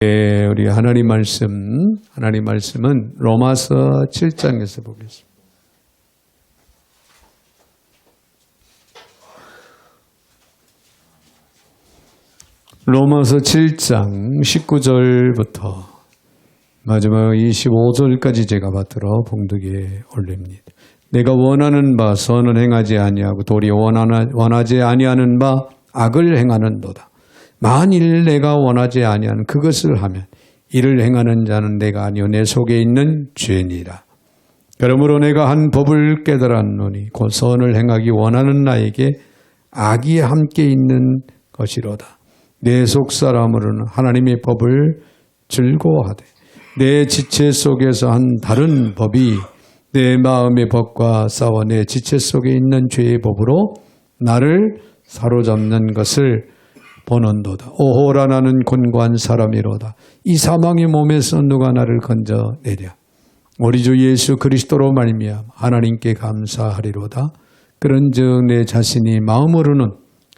우리 하나님 말씀은 로마서 7장에서 보겠습니다. 로마서 7장 19절부터 마지막 25절까지 제가 받들어 봉독에 올립니다. 내가 원하는 바 선을 행하지 아니하고 도리어 원하지 아니하는 바 악을 행하는도다. 만일 내가 원하지 아니하는 그것을 하면 이를 행하는 자는 내가 아니요 내 속에 있는 죄니라. 그러므로 내가 한 법을 깨달았노니 곧 선을 행하기 원하는 나에게 악이 함께 있는 것이로다. 내 속사람으로는 하나님의 법을 즐거워하되 내 지체 속에서 한 다른 법이 내 마음의 법과 싸워 내 지체 속에 있는 죄의 법으로 나를 사로잡는 것을 보는도다. 오호라 나는 곤고한 사람이로다. 이 사망의 몸에서 누가 나를 건져내랴. 우리 주 예수 그리스도로 말미암아 하나님께 감사하리로다. 그런즉 내 자신이 마음으로는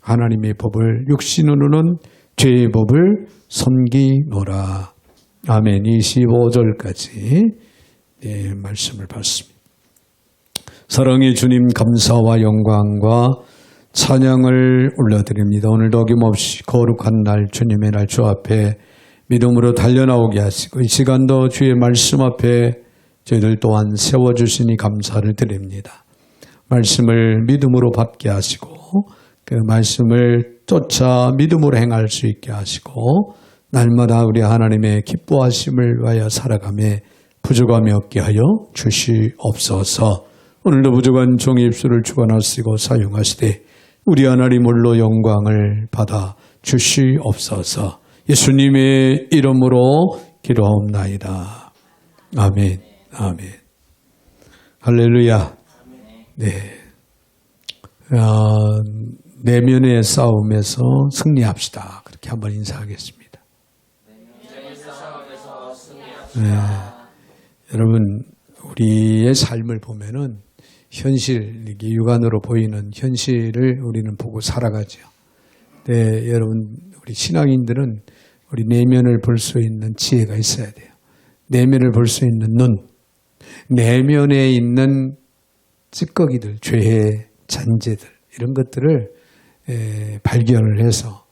하나님의 법을 육신으로는 죄의 법을 섬기노라. 아멘. 25절까지 말씀을 봤습니다. 사랑의 주님 감사와 영광과 찬양을 올려드립니다. 오늘도 어김없이 거룩한 날 주님의 날 주 앞에 믿음으로 달려나오게 하시고 이 시간도 주의 말씀 앞에 저희들 또한 세워주시니 감사를 드립니다. 말씀을 믿음으로 받게 하시고 그 말씀을 쫓아 믿음으로 행할 수 있게 하시고 날마다 우리 하나님의 기뻐하심을 위하여 살아가며 부족함이 없게 하여 주시옵소서. 오늘도 부족한 종의 입술을 주관하시고 사용하시되 우리 하나님 홀로 영광을 받아 주시옵소서. 예수님의 이름으로 기도하옵나이다. 아멘. 아멘. 할렐루야. 네. 내면의 싸움에서 승리합시다. 그렇게 한번 인사하겠습니다. 내면의 싸움에서 승리합시다. 네. 여러분, 우리의 삶을 보면은 현실, 이게 육안으로 보이는 현실을 우리는 보고 살아가죠. 네, 여러분, 우리 신앙인들은 우리 내면을 볼 수 있는 지혜가 있어야 돼요. 내면을 볼 수 있는 눈, 내면에 있는 찌꺼기들, 죄의 잔재들, 이런 것들을 발견을 해서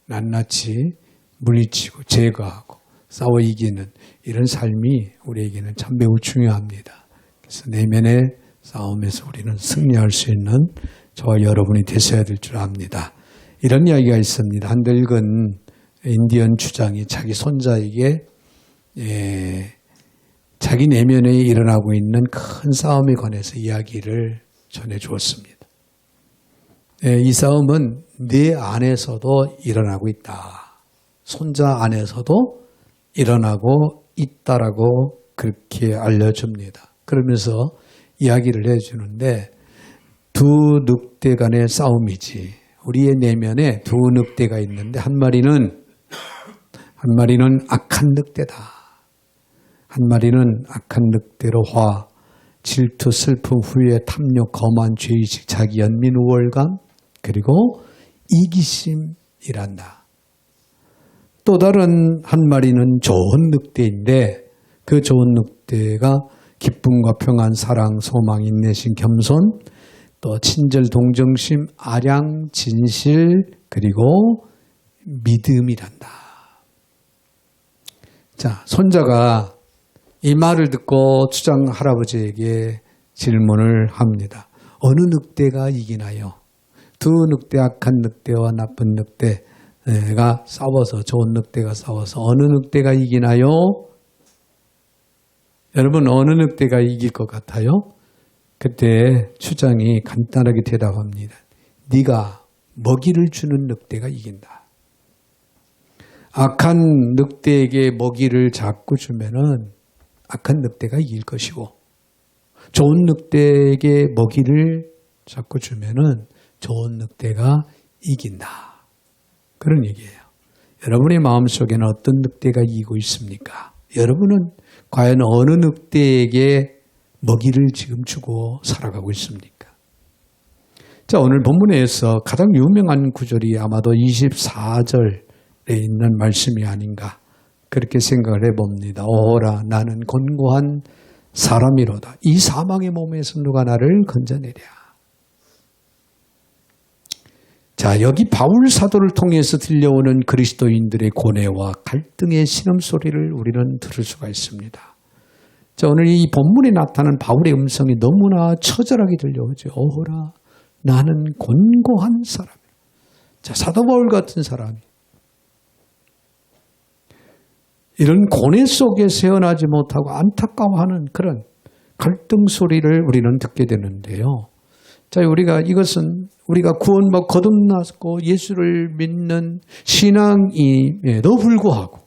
낱낱이 물리치고 제거하고 싸워 이기는 이런 삶이 우리에게는 참 매우 중요합니다. 그래서 내면의 싸움에서 우리는 승리할 수 있는 저와 여러분이 되셔야 될 줄 압니다. 이런 이야기가 있습니다. 한 늙은 인디언 주장이 자기 손자에게 자기 내면에 일어나고 있는 큰 싸움에 관해서 이야기를 전해주었습니다. 이 싸움은 내 안에서도 일어나고 있다. 손자 안에서도 일어나고 있다라고 그렇게 알려줍니다. 그러면서 이야기를 해주는데 두 늑대 간의 싸움이지. 우리의 내면에 두 늑대가 있는데 한 마리는 악한 늑대다. 한 마리는 악한 늑대로 화, 질투, 슬픔, 후회, 탐욕, 거만, 죄의식, 자기 연민, 우월감, 그리고 이기심이란다. 또 다른 한 마리는 좋은 늑대인데 그 좋은 늑대가 기쁨과 평안, 사랑, 소망, 인내심, 겸손, 또 친절, 동정심, 아량, 진실, 그리고 믿음이란다. 자, 손자가 이 말을 듣고 주장 할아버지에게 질문을 합니다. 어느 늑대가 이기나요? 두 늑대, 악한 늑대와 나쁜 늑대가 싸워서, 좋은 늑대가 싸워서 어느 늑대가 이기나요? 여러분, 어느 늑대가 이길 것 같아요? 그때 주장이 간단하게 대답합니다. 네가 먹이를 주는 늑대가 이긴다. 악한 늑대에게 먹이를 자꾸 주면은 악한 늑대가 이길 것이고, 좋은 늑대에게 먹이를 자꾸 주면은 좋은 늑대가 이긴다. 그런 얘기예요. 여러분의 마음속에는 어떤 늑대가 이기고 있습니까? 여러분은 과연 어느 늑대에게 먹이를 지금 주고 살아가고 있습니까? 자, 오늘 본문에서 가장 유명한 구절이 아마도 24절에 있는 말씀이 아닌가 그렇게 생각을 해봅니다. 오라 나는 곤고한 사람이로다. 이 사망의 몸에서 누가 나를 건져내랴. 자, 여기 바울 사도를 통해서 들려오는 그리스도인들의 고뇌와 갈등의 신음소리를 우리는 들을 수가 있습니다. 자, 오늘 이 본문에 나타난 바울의 음성이 너무나 처절하게 들려오죠. 오호라 나는 곤고한 사람. 자, 사도 바울 같은 사람이 이런 고뇌 속에 세어나지 못하고 안타까워하는 그런 갈등 소리를 우리는 듣게 되는데요. 자, 우리가 구원받고 거듭났고 예수를 믿는 신앙임에도 불구하고,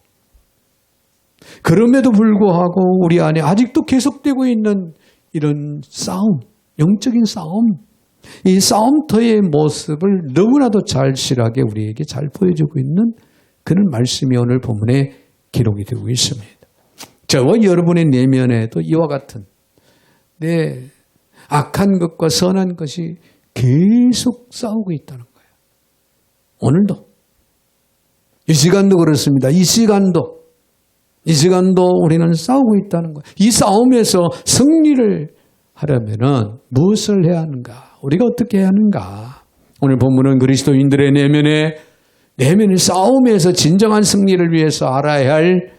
그럼에도 불구하고 우리 안에 아직도 계속되고 있는 이런 싸움, 영적인 싸움, 이 싸움터의 모습을 너무나도 절실하게 우리에게 잘 보여주고 있는 그런 말씀이 오늘 본문에 기록이 되고 있습니다. 저와 여러분의 내면에도 이와 같은 악한 것과 선한 것이 계속 싸우고 있다는 거예요. 오늘도. 이 시간도 그렇습니다. 이 시간도 우리는 싸우고 있다는 거예요. 이 싸움에서 승리를 하려면은 무엇을 해야 하는가? 우리가 어떻게 해야 하는가? 오늘 본문은 그리스도인들의 내면의 싸움에서 진정한 승리를 위해서 알아야 할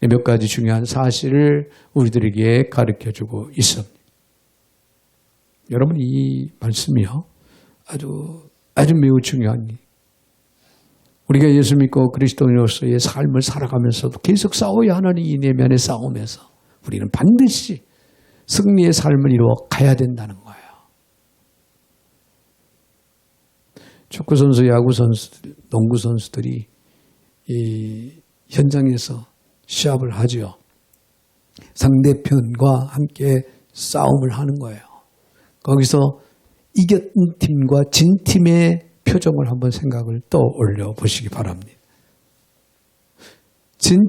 몇 가지 중요한 사실을 우리들에게 가르쳐주고 있습니다. 여러분, 이 말씀이요, 아주 매우 중요한, 우리가 예수 믿고 그리스도인으로서의 삶을 살아가면서도 계속 싸워야 하는 이 내면의 싸움에서 우리는 반드시 승리의 삶을 이루어 가야 된다는 거예요. 축구선수, 야구선수들, 농구선수들이 이 현장에서 시합을 하죠. 상대편과 함께 싸움을 하는 거예요. 거기서 이겼던 팀과 진 팀의 표정을 한번 생각을 떠올려 보시기 바랍니다. 진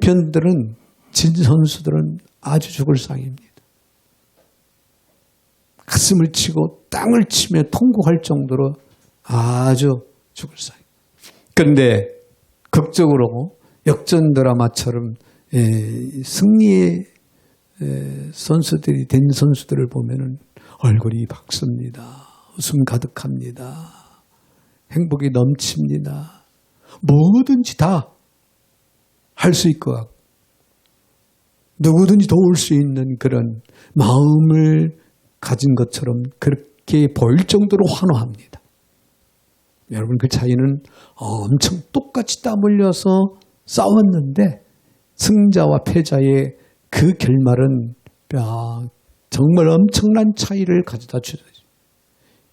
선수들은 아주 죽을 상입니다. 가슴을 치고 땅을 치며 통곡할 정도로 아주 죽을 상. 그런데 극적으로 역전 드라마처럼 승리의 선수들이 된 선수들을 보면은 얼굴이 밝습니다. 웃음 가득합니다. 행복이 넘칩니다. 뭐든지 다 할 수 있고 누구든지 도울 수 있는 그런 마음을 가진 것처럼 그렇게 보일 정도로 환호합니다. 여러분, 그 차이는 엄청 똑같이 땀 흘려서 싸웠는데 승자와 패자의 그 결말은 정말 엄청난 차이를 가져다 주죠.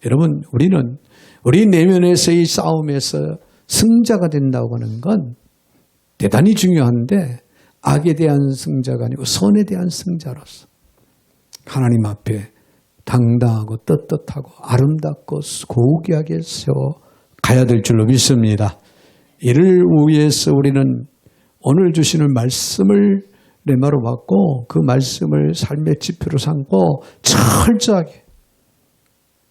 여러분, 우리는 우리 내면에서의 싸움에서 승자가 된다고 하는 건 대단히 중요한데, 악에 대한 승자가 아니고 선에 대한 승자로서 하나님 앞에 당당하고 떳떳하고 아름답고 고귀하게 세워 가야 될 줄로 믿습니다. 이를 위해서 우리는 오늘 주시는 말씀을 레마로 받고 그 말씀을 삶의 지표로 삼고 철저하게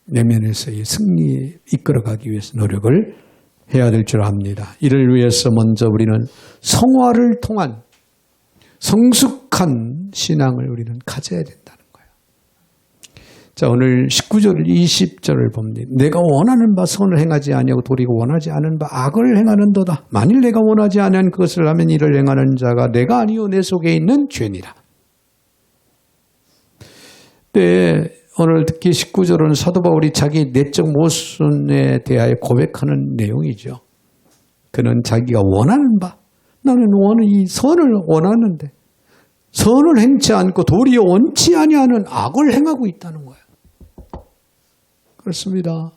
내면에서의 승리에 이끌어가기 위해서 노력을 해야 될 줄 압니다. 이를 위해서 먼저 우리는 성화를 통한 성숙한 신앙을 우리는 가져야 된다는 거예요. 자, 오늘 19절 20절을 봅니다. 내가 원하는 바 선을 행하지 아니하고 도리가 원하지 않은 바 악을 행하는도다. 만일 내가 원하지 않은 그것을 하면 이를 행하는 자가 내가 아니요 내 속에 있는 죄니라. 오늘 특히 19절은 사도 바울이 자기 내적 모순에 대하여 고백하는 내용이죠. 그는 자기가 원하는 바, 나는 이 선을 원하는데 선을 행치 않고 도리어 원치 아니하는 악을 행하고 있다는 거예요. 그렇습니다.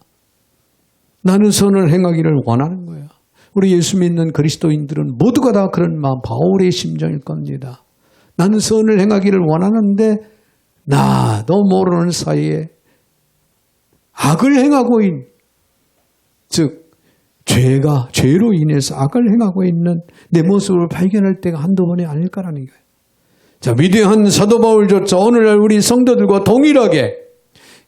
나는 선을 행하기를 원하는 거예요. 우리 예수 믿는 그리스도인들은 모두가 다 그런 마음, 바울의 심정일 겁니다. 나는 선을 행하기를 원하는데 나도 모르는 사이에 악을 행하고 즉 죄로 인해서 악을 행하고 있는 내 모습을 발견할 때가 한두 번이 아닐까라는 거예요. 자, 위대한 사도 바울조차 오늘날 우리 성도들과 동일하게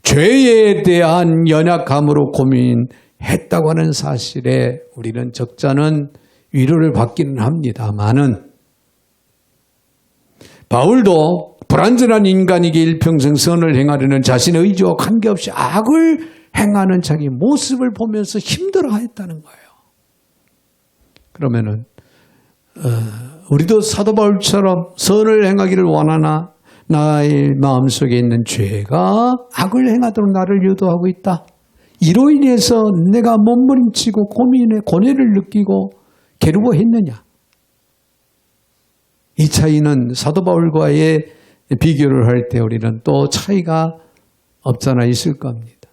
죄에 대한 연약함으로 고민했다고 하는 사실에 우리는 적잖은 위로를 받기는 합니다만은 바울도 불완전한 인간이기 일평생 선을 행하려는 자신의 의지와 관계없이 악을 행하는 자기 모습을 보면서 힘들어했다는 거예요. 그러면은 우리도 사도 바울처럼 선을 행하기를 원하나 나의 마음속에 있는 죄가 악을 행하도록 나를 유도하고 있다. 이로 인해서 내가 몸부림치고 고뇌를 느끼고 괴로워했느냐. 이 차이는 사도 바울과의 비교를 할 때 우리는 또 차이가 없잖아 있을 겁니다.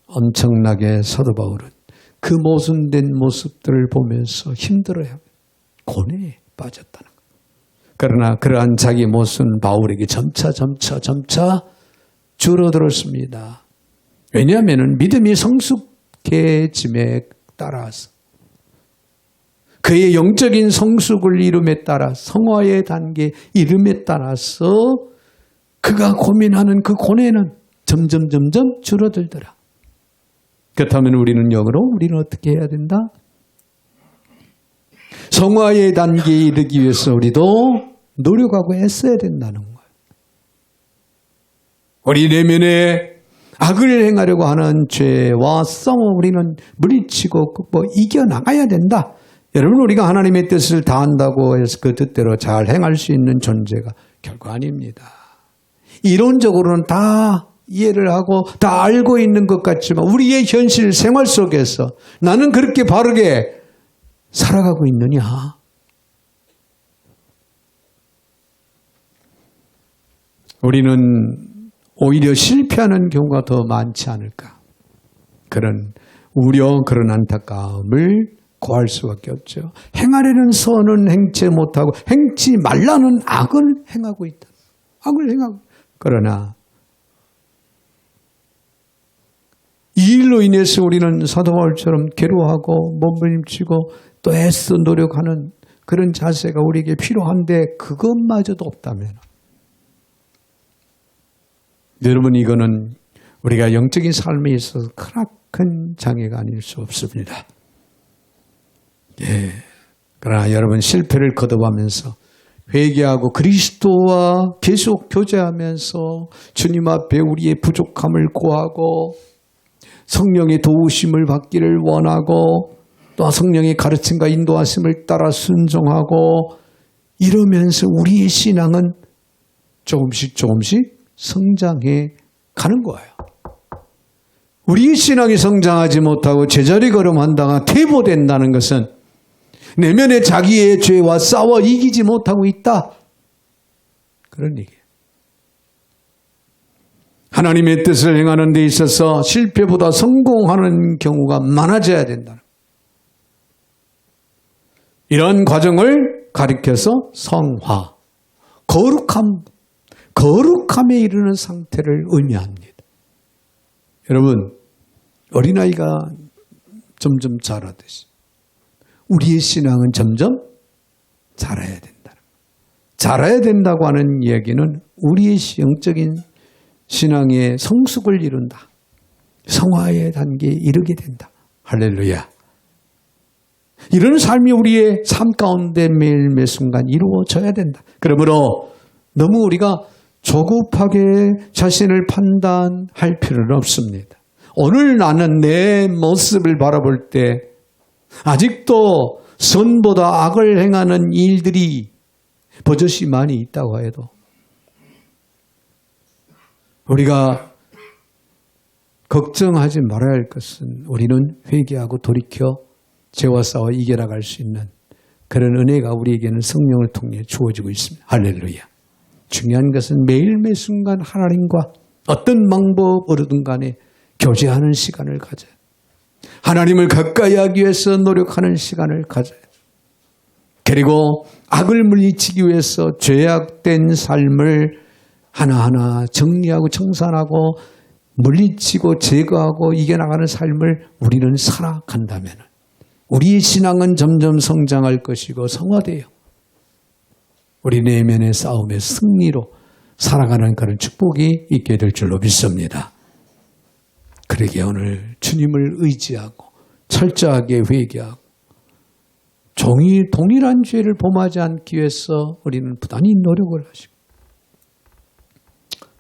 엄청나게 사도 바울은 그 모순된 모습들을 보면서 힘들어요. 고뇌에 빠졌다는 거예요. 그러나 그러한 자기 모습은 바울에게 점차 줄어들었습니다. 왜냐하면 믿음이 성숙해짐에 따라서 그의 영적인 성숙을 이름에 따라 성화의 단계 이름에 따라서 그가 고민하는 그 고뇌는 점점 줄어들더라. 그렇다면 우리는 어떻게 해야 된다? 성화의 단계에 이르기 위해서 우리도 노력하고 애써야 된다는 거예요. 우리 내면에 악을 행하려고 하는 죄와 싸워 우리는 물리치고 이겨나가야 된다. 여러분, 우리가 하나님의 뜻을 다한다고 해서 그 뜻대로 잘 행할 수 있는 존재가 결코 아닙니다. 이론적으로는 다 이해를 하고 다 알고 있는 것 같지만 우리의 현실 생활 속에서 나는 그렇게 바르게 살아가고 있느냐? 우리는 오히려 실패하는 경우가 더 많지 않을까? 그런 우려, 그런 안타까움을 고할 수밖에 없죠. 행하려는 선은 행치 못하고 행치 말라는 악을 행하고 있다. 악을 행하고. 그러나 이 일로 인해서 우리는 사도 바울처럼 괴로워하고 몸부림치고 또 애써 노력하는 그런 자세가 우리에게 필요한데 그것마저도 없다면 여러분, 이거는 우리가 영적인 삶에 있어서 크나큰 장애가 아닐 수 없습니다. 예. 그러나 여러분, 실패를 거듭하면서 회개하고 그리스도와 계속 교제하면서 주님 앞에 우리의 부족함을 고하고 성령의 도우심을 받기를 원하고 또 성령의 가르침과 인도하심을 따라 순종하고 이러면서 우리의 신앙은 조금씩 성장해 가는 거예요. 우리의 신앙이 성장하지 못하고 제자리 걸음한다가 퇴보된다는 것은 내면의 자기의 죄와 싸워 이기지 못하고 있다. 그런 얘기예요. 하나님의 뜻을 행하는 데 있어서 실패보다 성공하는 경우가 많아져야 된다. 이런 과정을 가리켜서 성화, 거룩함에 이르는 상태를 의미합니다. 여러분, 어린아이가 점점 자라듯이 우리의 신앙은 점점 자라야 된다. 자라야 된다고 하는 이야기는 우리의 영적인 신앙의 성숙을 이룬다. 성화의 단계에 이르게 된다. 할렐루야. 이런 삶이 우리의 삶 가운데 매일 매 순간 이루어져야 된다. 그러므로 너무 우리가 조급하게 자신을 판단할 필요는 없습니다. 오늘 나는 내 모습을 바라볼 때 아직도 선보다 악을 행하는 일들이 버젓이 많이 있다고 해도 우리가 걱정하지 말아야 할 것은 우리는 회개하고 돌이켜 죄와 싸워 이겨나갈 수 있는 그런 은혜가 우리에게는 성령을 통해 주어지고 있습니다. 할렐루야. 중요한 것은 매일 매 순간 하나님과 어떤 방법으로든 간에 교제하는 시간을 가져야 하나님을 가까이 하기 위해서 노력하는 시간을 가져야 그리고 악을 물리치기 위해서 죄악된 삶을 하나하나 정리하고 청산하고 물리치고 제거하고 이겨나가는 삶을 우리는 살아간다면 우리의 신앙은 점점 성장할 것이고 성화돼요. 우리 내면의 싸움의 승리로 살아가는 그런 축복이 있게 될 줄로 믿습니다. 그러기에 오늘 주님을 의지하고 철저하게 회개하고 동일한 죄를 범하지 않기 위해서 우리는 부단히 노력을 하시고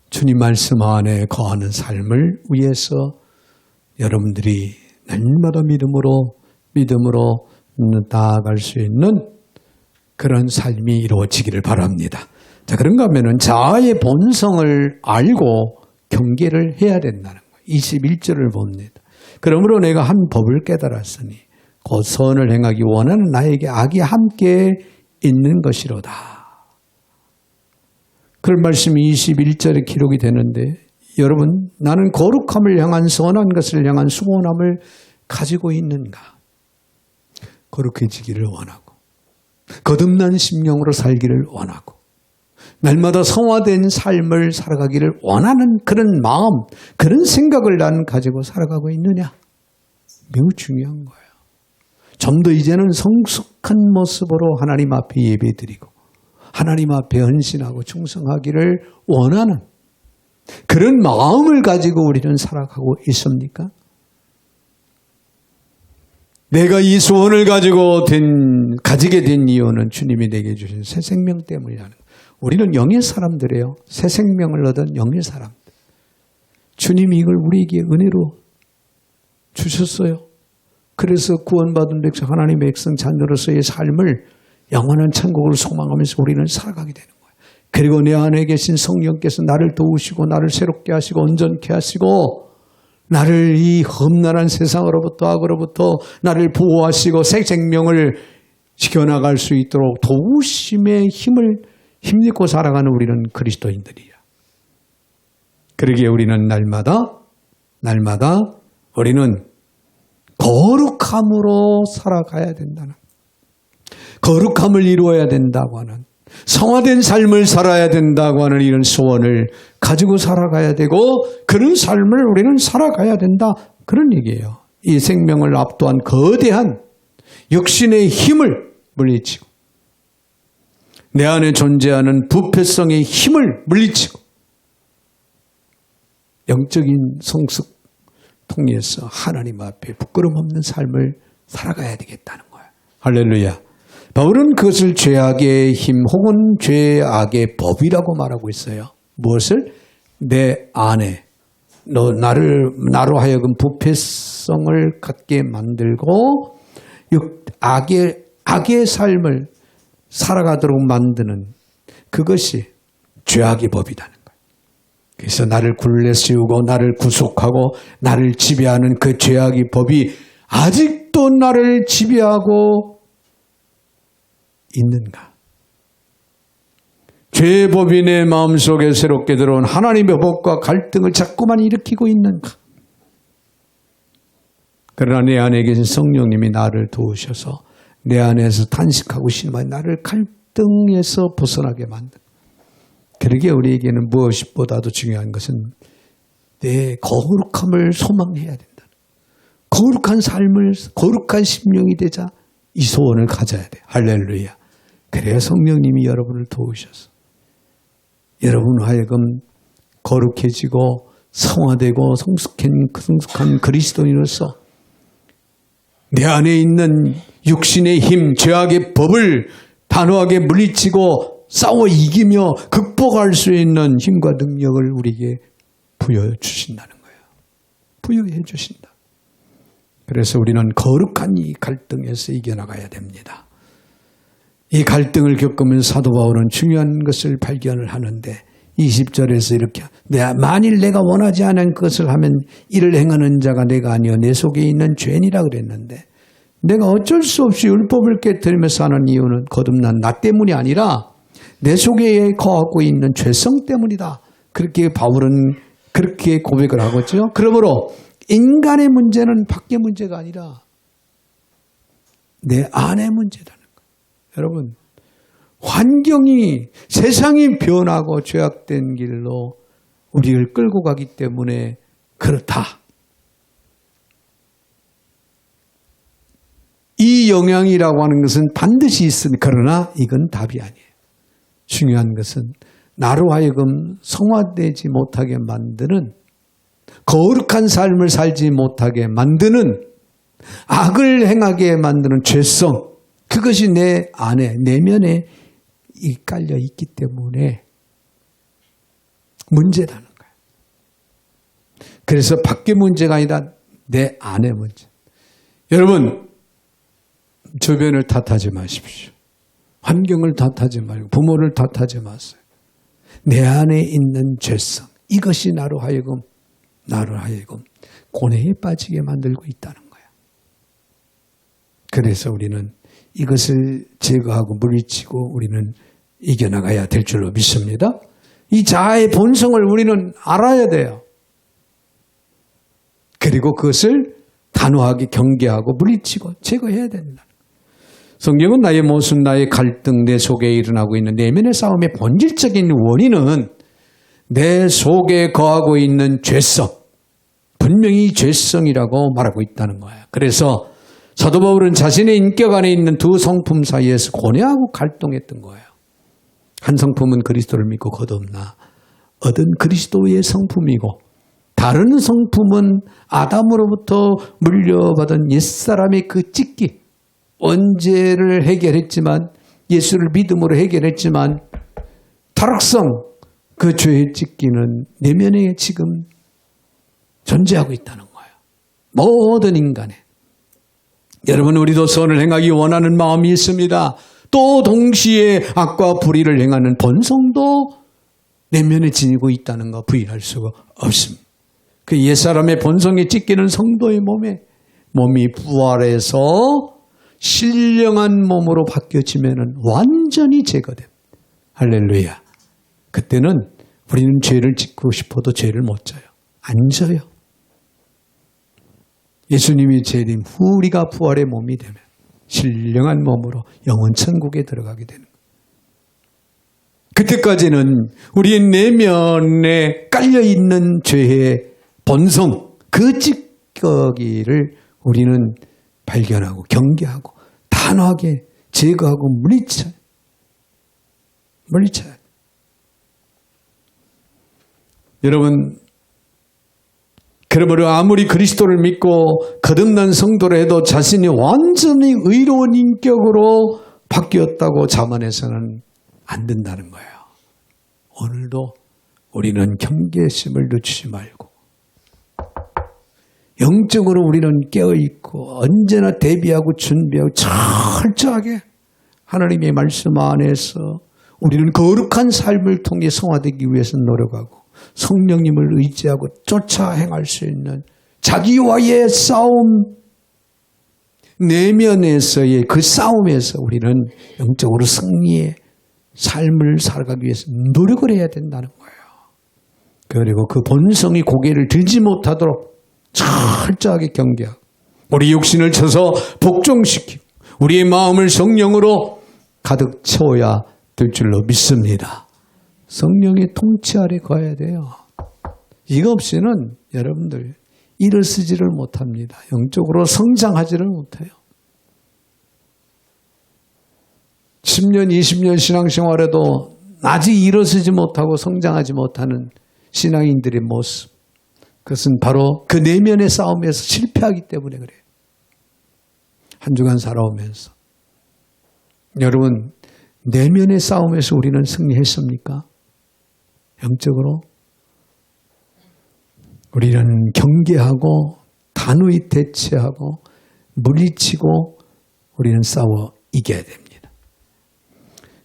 주님 말씀 안에 거하는 삶을 위해서 여러분들이 날마다 믿음으로 나아갈 수 있는 그런 삶이 이루어지기를 바랍니다. 자, 그런가 하면은 자아의 본성을 알고 경계를 해야 된다는 거예요. 21절을 봅니다. 그러므로 내가 한 법을 깨달았으니 곧 선을 행하기 원하는 나에게 악이 함께 있는 것이로다. 그런 말씀이 21절에 기록이 되는데 여러분, 나는 거룩함을 향한 선한 것을 향한 수고함을 가지고 있는가? 거룩해지기를 원하고 거듭난 심령으로 살기를 원하고 날마다 성화된 삶을 살아가기를 원하는 그런 마음, 그런 생각을 나는 가지고 살아가고 있느냐? 매우 중요한 거예요. 좀 더 이제는 성숙한 모습으로 하나님 앞에 예배드리고 하나님 앞에 헌신하고 충성하기를 원하는 그런 마음을 가지고 우리는 살아가고 있습니까? 내가 이 소원을 가지게 된 이유는 주님이 내게 주신 새 생명 때문이라는 거예요. 우리는 영의 사람들이에요. 새 생명을 얻은 영의 사람들. 주님이 이걸 우리에게 은혜로 주셨어요. 그래서 구원받은 백성, 하나님의 백성 자녀로서의 삶을 영원한 천국을 소망하면서 우리는 살아가게 되는 거예요. 그리고 내 안에 계신 성령께서 나를 도우시고 나를 새롭게 하시고 온전케 하시고 나를 이 험난한 세상으로부터 악으로부터 나를 보호하시고 새 생명을 지켜나갈 수 있도록 도우심의 힘을 힘입고 살아가는 우리는 그리스도인들이야. 그러기에 우리는 날마다 우리는 거룩함으로 살아가야 된다는, 거룩함을 이루어야 된다고 하는, 성화된 삶을 살아야 된다고 하는 이런 소원을 가지고 살아가야 되고 그런 삶을 우리는 살아가야 된다, 그런 얘기예요. 이 생명을 압도한 거대한 육신의 힘을 물리치고 내 안에 존재하는 부패성의 힘을 물리치고 영적인 성숙 통해서 하나님 앞에 부끄럼 없는 삶을 살아가야 되겠다는 거예요. 할렐루야. 바울은 그것을 죄악의 힘 혹은 죄악의 법이라고 말하고 있어요. 무엇을? 내 안에 나로 하여금 부패성을 갖게 만들고 악의 삶을 살아가도록 만드는 그것이 죄악의 법이라는 거예요. 그래서 나를 굴레 씌우고 나를 구속하고 나를 지배하는 그 죄악의 법이 아직도 나를 지배하고 있는가? 죄의 법이 내 마음속에 새롭게 들어온 하나님의 법과 갈등을 자꾸만 일으키고 있는가? 그러나 내 안에 계신 성령님이 나를 도우셔서 내 안에서 탄식하고 심한 나를 갈등에서 벗어나게 만든. 그러기에 우리에게는 무엇보다도 중요한 것은 내 거룩함을 소망해야 된다. 거룩한 삶을, 거룩한 심령이 되자 이 소원을 가져야 돼. 할렐루야. 그래야 성령님이 여러분을 도우셔서 여러분 하여금 거룩해지고 성화되고 성숙한 그리스도인으로서 내 안에 있는 육신의 힘, 죄악의 법을 단호하게 물리치고 싸워 이기며 극복할 수 있는 힘과 능력을 우리에게 부여해 주신다는 거예요. 부여해 주신다. 그래서 우리는 거룩한 이 갈등에서 이겨나가야 됩니다. 이 갈등을 겪으면서 사도 바울은 중요한 것을 발견을 하는데 20절에서 이렇게 만일 내가 원하지 않은 것을 하면 이를 행하는 자가 내가 아니요 내 속에 있는 죄니라 그랬는데 내가 어쩔 수 없이 율법을 깨뜨리면서 하는 이유는 거듭난 나 때문이 아니라 내 속에 거하고 있는 죄성 때문이다. 그렇게 바울은 그렇게 고백을 하고죠. 그러므로 인간의 문제는 밖의 문제가 아니라 내 안의 문제라는 거예요. 여러분, 환경이, 세상이 변하고 죄악된 길로 우리를 끌고 가기 때문에 그렇다. 이 영향이라고 하는 것은 반드시 있습니다. 그러나 이건 답이 아니에요. 중요한 것은 나로 하여금 성화되지 못하게 만드는, 거룩한 삶을 살지 못하게 만드는, 악을 행하게 만드는 죄성, 그것이 내 안에, 내면에 깔려 있기 때문에 문제라는 거예요. 그래서 밖의 문제가 아니라 내 안의 문제. 여러분, 주변을 탓하지 마십시오. 환경을 탓하지 말고 부모를 탓하지 마세요. 내 안에 있는 죄성, 이것이 나로 하여금 고뇌에 빠지게 만들고 있다는 거예요. 그래서 우리는 이것을 제거하고 물리치고 우리는 이겨나가야 될 줄로 믿습니다. 이 자아의 본성을 우리는 알아야 돼요. 그리고 그것을 단호하게 경계하고 물리치고 제거해야 된다. 성경은 나의 모습, 나의 갈등, 내 속에 일어나고 있는 내면의 싸움의 본질적인 원인은 내 속에 거하고 있는 죄성, 분명히 죄성이라고 말하고 있다는 거예요. 그래서 사도 바울은 자신의 인격 안에 있는 두 성품 사이에서 고뇌하고 갈등했던 거예요. 한 성품은 그리스도를 믿고 거듭나 얻은 그리스도의 성품이고, 다른 성품은 아담으로부터 물려받은 옛사람의 그 찢기, 언제를 해결했지만, 예수를 믿음으로 해결했지만 타락성, 그 죄의 찢기는 내면에 지금 존재하고 있다는 거예요. 모든 인간에. 여러분, 우리도 선을 행하기 원하는 마음이 있습니다. 또 동시에 악과 불의를 행하는 본성도 내면에 지니고 있다는 거 부인할 수가 없습니다. 그 옛사람의 본성에 찢기는 성도의 몸이 부활해서 신령한 몸으로 바뀌어지면 완전히 제거됩니다. 할렐루야. 그때는 우리는 죄를 짓고 싶어도 죄를 못 져요. 안 져요. 예수님이 재림 후 우리가 부활의 몸이 되면 신령한 몸으로 영원 천국에 들어가게 되는 거예요. 그때까지는 우리의 내면에 깔려있는 죄의 본성, 그 찌꺼기를 우리는 발견하고 경계하고 단호하게 제거하고 물리쳐야. 여러분, 그러므로 아무리 그리스도를 믿고 거듭난 성도라 해도 자신이 완전히 의로운 인격으로 바뀌었다고 자만해서는 안 된다는 거예요. 오늘도 우리는 경계심을 늦추지 말고 영적으로 우리는 깨어있고 언제나 대비하고 준비하고 철저하게 하나님의 말씀 안에서 우리는 거룩한 삶을 통해 성화되기 위해서 노력하고 성령님을 의지하고 쫓아 행할 수 있는 자기와의 싸움, 내면에서의 그 싸움에서 우리는 영적으로 승리의 삶을 살아가기 위해서 노력을 해야 된다는 거예요. 그리고 그 본성이 고개를 들지 못하도록 철저하게 경계하고 우리 육신을 쳐서 복종시키고 우리의 마음을 성령으로 가득 채워야 될 줄로 믿습니다. 성령의 통치 아래 거해야 돼요. 이거 없이는 여러분들 일어서지를 못합니다. 영적으로 성장하지를 못해요. 10년, 20년 신앙생활에도 아직 일어서지 못하고 성장하지 못하는 신앙인들의 모습. 그것은 바로 그 내면의 싸움에서 실패하기 때문에 그래요. 한 주간 살아오면서. 여러분, 내면의 싸움에서 우리는 승리했습니까? 영적으로? 우리는 경계하고 단호히 대처하고 물리치고 우리는 싸워 이겨야 됩니다.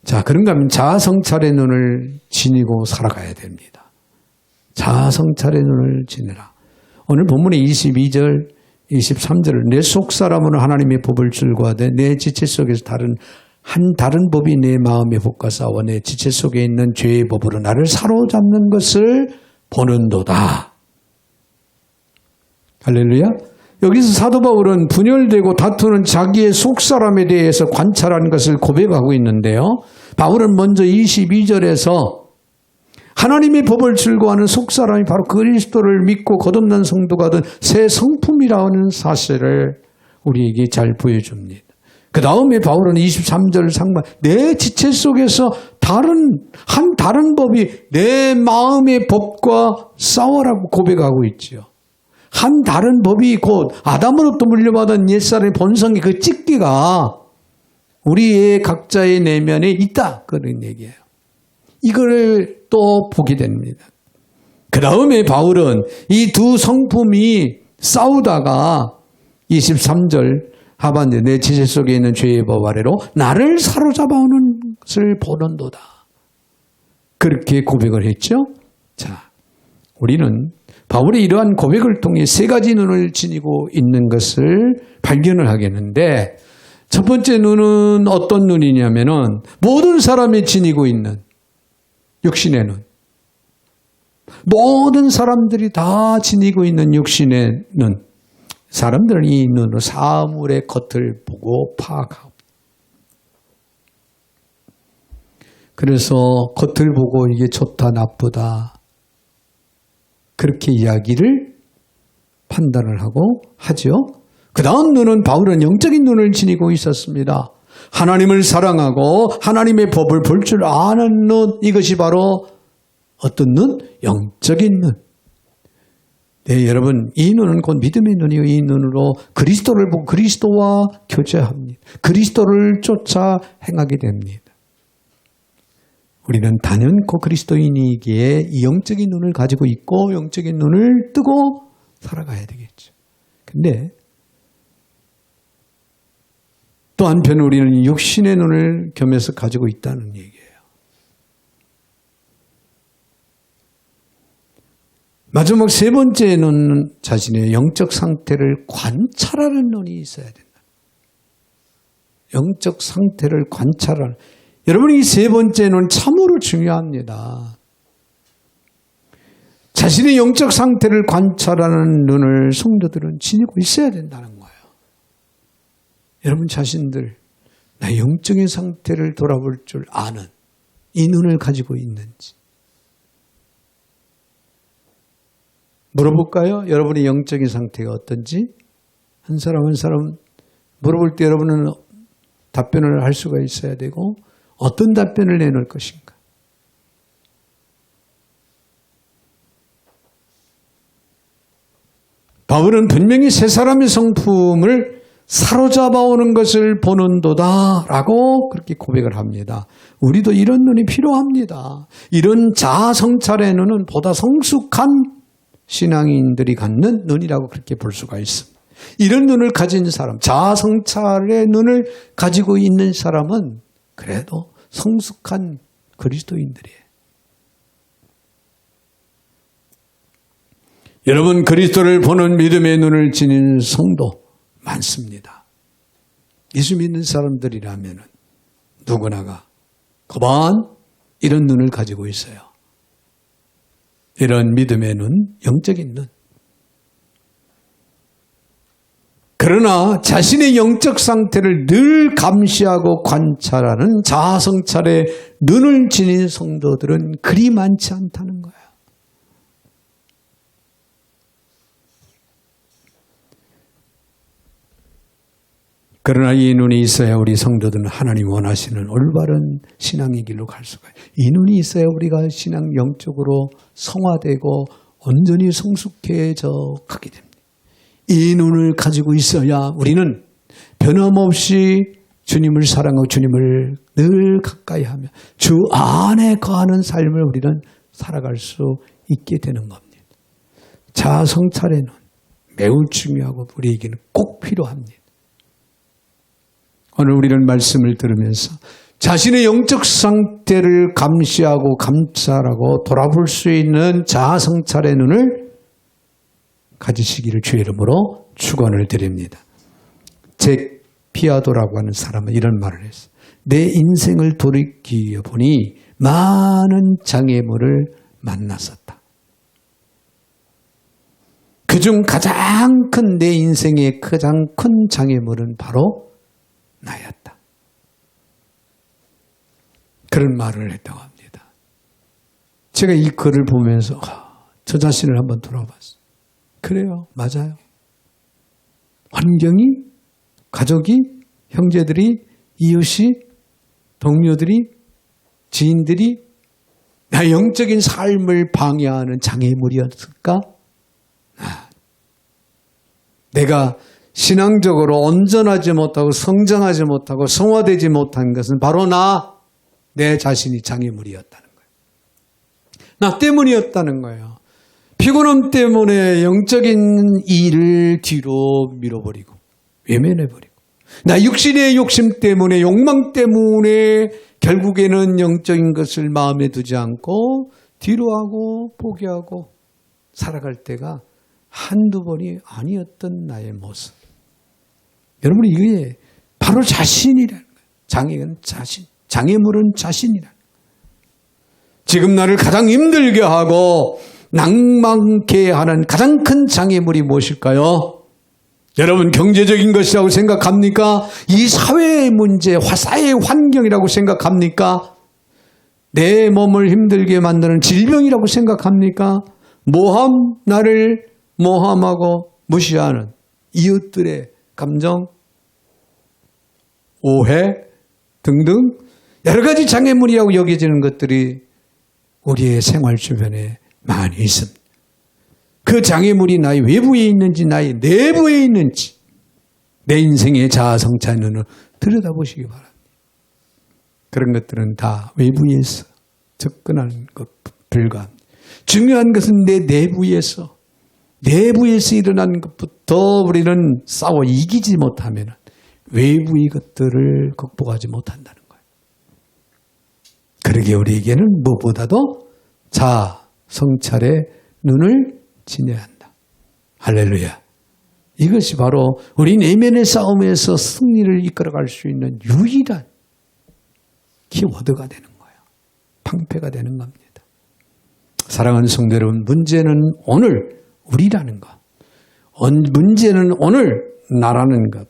자, 그런가 하면 자아성찰의 눈을 지니고 살아가야 됩니다. 자아성찰의 눈을 지내라. 오늘 본문의 22절, 23절을 내 속사람으로 하나님의 법을 즐거워하되 내 지체 속에서 다른 법이 내 마음의 법과 싸워 내 지체 속에 있는 죄의 법으로 나를 사로잡는 것을 보는도다. 할렐루야. 여기서 사도 바울은 분열되고 다투는 자기의 속사람에 대해서 관찰한 것을 고백하고 있는데요. 바울은 먼저 22절에서 하나님의 법을 즐거워하는 속사람이 바로 그리스도를 믿고 거듭난 성도가 된 새 성품이라는 사실을 우리에게 잘 보여줍니다. 그 다음에 바울은 23절 상반 내 지체 속에서 다른 법이 내 마음의 법과 싸워라고 고백하고 있지요. 한 다른 법이 곧 아담으로부터 물려받은 옛사람의 본성의 그 찢기가 우리의 각자의 내면에 있다. 그런 얘기예요. 이걸 또 보게 됩니다. 그 다음에 바울은 이 두 성품이 싸우다가 23절 하반절 내 지체 속에 있는 죄의 법 아래로 나를 사로잡아오는 것을 보는도다. 그렇게 고백을 했죠. 자, 우리는 바울이 이러한 고백을 통해 세 가지 눈을 지니고 있는 것을 발견을 하겠는데 첫 번째 눈은 어떤 눈이냐면은 모든 사람이 지니고 있는 육신의 눈. 모든 사람들이 다 지니고 있는 육신의 눈. 사람들은 이 눈으로 사물의 겉을 보고 파악하고. 그래서 겉을 보고 이게 좋다 나쁘다 그렇게 이야기를 판단을 하고 하죠. 그 다음 눈은 바울은 영적인 눈을 지니고 있었습니다. 하나님을 사랑하고 하나님의 법을 볼 줄 아는 눈, 이것이 바로 어떤 눈? 영적인 눈. 네, 여러분, 이 눈은 곧 믿음의 눈이요. 이 눈으로 그리스도를 보고 그리스도와 교제합니다. 그리스도를 쫓아 행하게 됩니다. 우리는 단연코 그리스도인이기에 이 영적인 눈을 가지고 있고 영적인 눈을 뜨고 살아가야 되겠죠. 근데 또 한편 우리는 육신의 눈을 겸해서 가지고 있다는 얘기예요. 마지막 세 번째 눈은 자신의 영적 상태를 관찰하는 눈이 있어야 된다. 영적 상태를 관찰하는. 여러분, 이 세 번째 눈은 참으로 중요합니다. 자신의 영적 상태를 관찰하는 눈을 성도들은 지니고 있어야 된다는 거예요. 여러분 자신들, 나의 영적인 상태를 돌아볼 줄 아는 이 눈을 가지고 있는지. 물어볼까요? 여러분의 영적인 상태가 어떤지? 한 사람 한 사람 물어볼 때 여러분은 답변을 할 수가 있어야 되고 어떤 답변을 내놓을 것인가? 바울은 분명히 세 사람의 성품을 사로잡아오는 것을 보는도다 라고 그렇게 고백을 합니다. 우리도 이런 눈이 필요합니다. 이런 자아 성찰의 눈은 보다 성숙한 신앙인들이 갖는 눈이라고 그렇게 볼 수가 있습니다. 이런 눈을 가진 사람, 자아 성찰의 눈을 가지고 있는 사람은 그래도 성숙한 그리스도인들이에요. 여러분, 그리스도를 보는 믿음의 눈을 지닌 성도 많습니다. 예수 믿는 사람들이라면 누구나가 그만 이런 눈을 가지고 있어요. 이런 믿음의 눈, 영적인 눈. 그러나 자신의 영적 상태를 늘 감시하고 관찰하는 자아성찰의 눈을 지닌 성도들은 그리 많지 않다는 거예요. 그러나 이 눈이 있어야 우리 성도들은 하나님 원하시는 올바른 신앙의 길로 갈 수가 있어요. 이 눈이 있어야 우리가 신앙 영적으로 성화되고 온전히 성숙해져 가게 됩니다. 이 눈을 가지고 있어야 우리는 변함없이 주님을 사랑하고 주님을 늘 가까이 하며 주 안에 거하는 삶을 우리는 살아갈 수 있게 되는 겁니다. 자아 성찰의 눈, 매우 중요하고 우리에게는 꼭 필요합니다. 오늘 우리는 말씀을 들으면서 자신의 영적 상태를 감시하고 감찰하고 돌아볼 수 있는 자아 성찰의 눈을 가지시기를 주의 이름으로 축원을 드립니다. 잭 피아도라고 하는 사람은 이런 말을 했어요. 내 인생을 돌이켜 보니 많은 장애물을 만났었다. 그중 가장 큰 내 인생의 가장 큰 장애물은 바로 나였다. 그런 말을 했다고 합니다. 제가 이 글을 보면서 저 자신을 한번 돌아봤어요. 그래요. 맞아요. 환경이, 가족이, 형제들이, 이웃이, 동료들이, 지인들이 나의 영적인 삶을 방해하는 장애물이었을까? 내가 신앙적으로 온전하지 못하고 성장하지 못하고 성화되지 못한 것은 바로 내 자신이 장애물이었다는 거예요. 나 때문이었다는 거예요. 피곤함 때문에 영적인 일을 뒤로 밀어버리고 외면해버리고 나 육신의 욕심 때문에 욕망 때문에 결국에는 영적인 것을 마음에 두지 않고 뒤로 하고 포기하고 살아갈 때가 한두 번이 아니었던 나의 모습. 여러분 이게 바로 자신이라는 거예요. 장애는 자신, 장애물은 자신이라는 거예요. 지금 나를 가장 힘들게 하고 낭망케 하는 가장 큰 장애물이 무엇일까요? 여러분 경제적인 것이라고 생각합니까? 이 사회의 문제, 사회의 환경이라고 생각합니까? 내 몸을 힘들게 만드는 질병이라고 생각합니까? 나를 모함하고 무시하는 이웃들의 감정, 오해 등등 여러 가지 장애물이라고 여겨지는 것들이 우리의 생활 주변에 많이 있습니다. 그 장애물이 나의 외부에 있는지 나의 내부에 있는지 내 인생의 자아성찰 눈을 들여다보시기 바랍니다. 그런 것들은 다 외부에서 접근하는 것 불가합니다. 중요한 것은 내 내부에서 일어난 것부터 우리는 싸워 이기지 못하면 외부의 것들을 극복하지 못한다는 거예요. 그러기에 우리에게는 무엇보다도 자아 성찰의 눈을 지녀야 한다. 할렐루야. 이것이 바로 우리 내면의 싸움에서 승리를 이끌어갈 수 있는 유일한 키워드가 되는 거예요. 방패가 되는 겁니다. 사랑하는 성도 여러분, 문제는 오늘 우리라는 것. 문제는 오늘 나라는 것.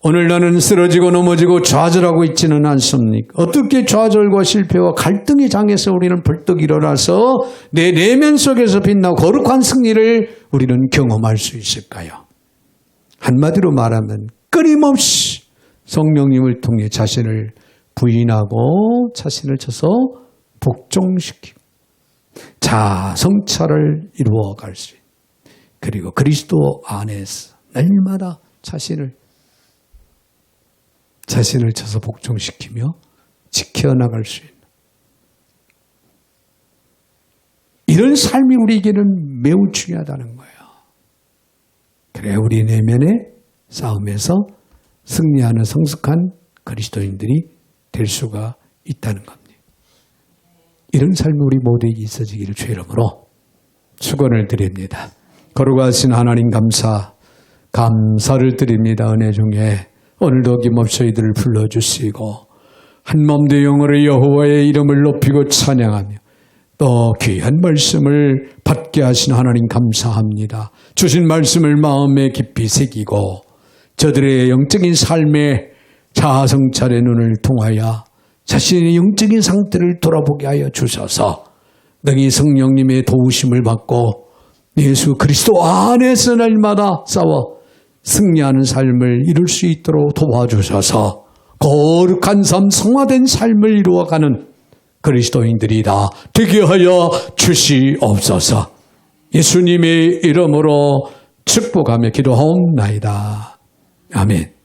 오늘 나는 쓰러지고 넘어지고 좌절하고 있지는 않습니까? 어떻게 좌절과 실패와 갈등의 장에서 우리는 벌떡 일어나서 내 내면 속에서 빛나고 거룩한 승리를 우리는 경험할 수 있을까요? 한마디로 말하면 끊임없이 성령님을 통해 자신을 부인하고 자신을 쳐서 복종시키고 자성찰을 이루어갈 수 있는, 그리고 그리스도 안에서 날마다 자신을 쳐서 복종시키며 지켜나갈 수 있는 이런 삶이 우리에게는 매우 중요하다는 거예요. 그래야 우리 내면의 싸움에서 승리하는 성숙한 그리스도인들이 될 수가 있다는 겁니다. 이런 삶이 우리 모두에게 있어지기를 주의 이름으로 축원을 드립니다. 거룩하신 하나님 감사를 드립니다. 은혜 중에 오늘도 어김없이 저희들을 불러주시고 한몸도 영으로 여호와의 이름을 높이고 찬양하며 또 귀한 말씀을 받게 하신 하나님 감사합니다. 주신 말씀을 마음에 깊이 새기고 저들의 영적인 삶의 자아성찰의 눈을 통하여 자신의 영적인 상태를 돌아보게 하여 주셔서 능히 성령님의 도우심을 받고 예수 그리스도 안에서 날마다 싸워 승리하는 삶을 이룰 수 있도록 도와주셔서 거룩한 삶, 성화된 삶을 이루어가는 그리스도인들이다 되게 하여 주시옵소서. 예수님의 이름으로 축복하며 기도하옵나이다. 아멘.